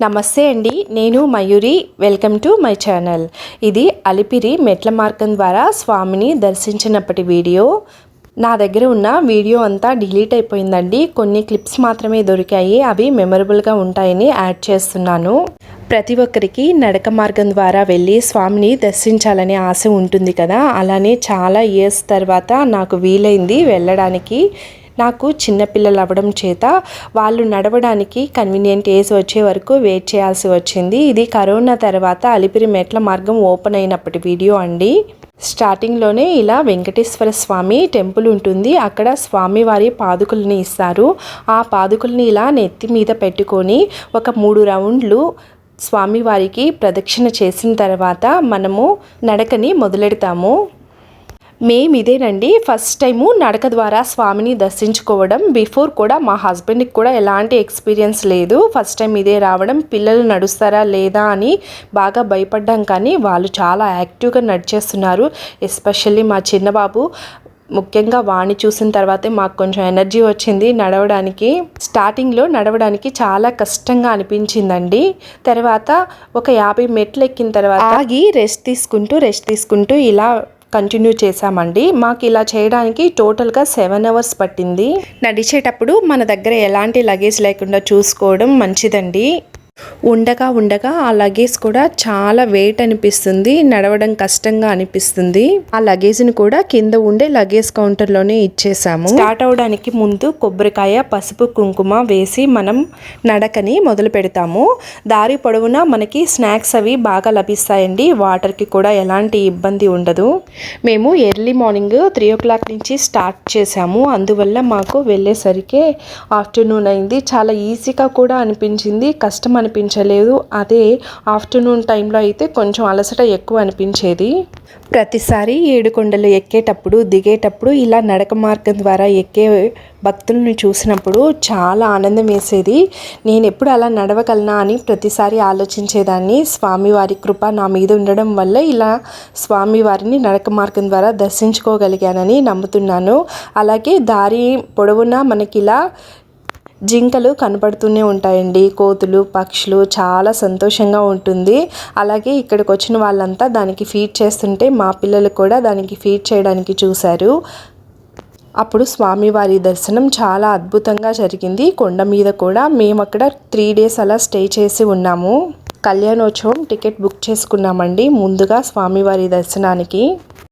నమస్తే అండి, నేను Mayuri. Welcome to my channel. ఇది అలిపిరి మెట్ల మార్గం ద్వారా స్వామిని దర్శించినప్పటి వీడియో. నా దగ్గర ఉన్న వీడియో అంతా డిలీట్ అయిపోయిందండి. కొన్ని క్లిప్స్ మాత్రమే దొరికాయి. అవి మెమరబుల్గా ఉంటాయని యాడ్ చేస్తున్నాను. ప్రతి ఒక్కరికి నడక మార్గం ద్వారా వెళ్ళి స్వామిని దర్శించాలనే ఆశ ఉంటుంది కదా. అలానే చాలా ఇయర్స్ తర్వాత నాకు వీలైంది వెళ్ళడానికి. నాకు చిన్నపిల్లలు అవ్వడం చేత వాళ్ళు నడవడానికి కన్వీనియంట్ ఏజ్ వచ్చే వరకు వెయిట్ చేయాల్సి వచ్చింది. ఇది కరోనా తర్వాత అలిపిరి మెట్ల మార్గం ఓపెన్ అయినప్పటి వీడియో అండి. స్టార్టింగ్లోనే ఇలా వెంకటేశ్వర స్వామి టెంపుల్ ఉంటుంది. అక్కడ స్వామివారి పాదుకుల్ని ఇస్తారు. ఆ పాదుకుల్ని ఇలా నెత్తి మీద పెట్టుకొని ఒక 3 రౌండ్లు స్వామివారికి ప్రదక్షిణ చేసిన తర్వాత మనము నడకని మొదలెడతాము. మేము ఇదేనండి ఫస్ట్ టైము నడక ద్వారా స్వామిని దర్శించుకోవడం. బిఫోర్ కూడా మా హస్బెండ్కి కూడా ఎలాంటి ఎక్స్పీరియన్స్ లేదు. ఫస్ట్ టైం ఇదే రావడం. పిల్లలు నడుస్తారా లేదా అని బాగా భయపడ్డాం, కానీ వాళ్ళు చాలా యాక్టివ్గా నడిచేస్తున్నారు. ఎస్పెషల్లీ మా చిన్నబాబు, ముఖ్యంగా వాణ్ణి చూసిన తర్వాతే మాకు కొంచెం ఎనర్జీ వచ్చింది నడవడానికి. స్టార్టింగ్లో నడవడానికి చాలా కష్టంగా అనిపించిందండి. తర్వాత ఒక 50 మెట్లు ఎక్కిన తర్వాత ఆగి రెస్ట్ తీసుకుంటూ ఇలా కంటిన్యూ చేసామండి. మాకు ఇలా చేయడానికి టోటల్గా 7 అవర్స్ పట్టింది. నడిచేటప్పుడు మన దగ్గర ఎలాంటి లగేజ్ లేకుండా చూసుకోవడం మంచిదండి. ఉండగా ఆ లగేజ్ కూడా చాలా వెయిట్ అనిపిస్తుంది. నడవడం కష్టంగా అనిపిస్తుంది. ఆ లగేజ్ని కూడా కింద ఉండే లగేజ్ కౌంటర్లోనే ఇచ్చేసాము. స్టార్ట్ అవడానికి ముందు కొబ్బరికాయ, పసుపు, కుంకుమ వేసి మనం నడకని మొదలు పెడతాము. దారి పొడవునా మనకి స్నాక్స్ అవి బాగా లభిస్తాయండి. వాటర్కి కూడా ఎలాంటి ఇబ్బంది ఉండదు. మేము ఎర్లీ మార్నింగ్ 3 o'clock నుంచి స్టార్ట్ చేసాము. అందువల్ల మాకు వెళ్ళేసరికి ఆఫ్టర్నూన్ అయింది. చాలా ఈజీగా కూడా అనిపించింది, కష్టం అనిపించలేదు. అదే ఆఫ్టర్నూన్ టైంలో అయితే కొంచెం అలసట ఎక్కువ అనిపించేది. ప్రతిసారి 7 కొండలు ఎక్కేటప్పుడు దిగేటప్పుడు ఇలా నడక మార్గం ద్వారా ఎక్కే భక్తులను చూసినప్పుడు చాలా ఆనందం వేసేది. నేను ఎప్పుడు అలా నడవగలనా అని ప్రతిసారి ఆలోచించేదాన్ని. స్వామివారి కృప నా మీద ఉండడం వల్ల ఇలా స్వామివారిని నడక మార్గం ద్వారా దర్శించుకోగలిగానని నమ్ముతున్నాను. అలాగే దారి పొడవునా మనకి ఇలా జింకలు కనపడుతూనే ఉంటాయండి. కోతులు, పక్షులు, చాలా సంతోషంగా ఉంటుంది. అలాగే ఇక్కడికి వచ్చిన వాళ్ళంతా దానికి ఫీడ్ చేస్తుంటే మా పిల్లలు కూడా దానికి ఫీడ్ చేయడానికి చూశారు. అప్పుడు స్వామివారి దర్శనం చాలా అద్భుతంగా జరిగింది. కొండ మీద కూడా మేము అక్కడ 3 days అలా స్టే చేసి ఉన్నాము. కళ్యాణోత్సవం టికెట్ బుక్ చేసుకున్నామండి ముందుగా స్వామివారి దర్శనానికి.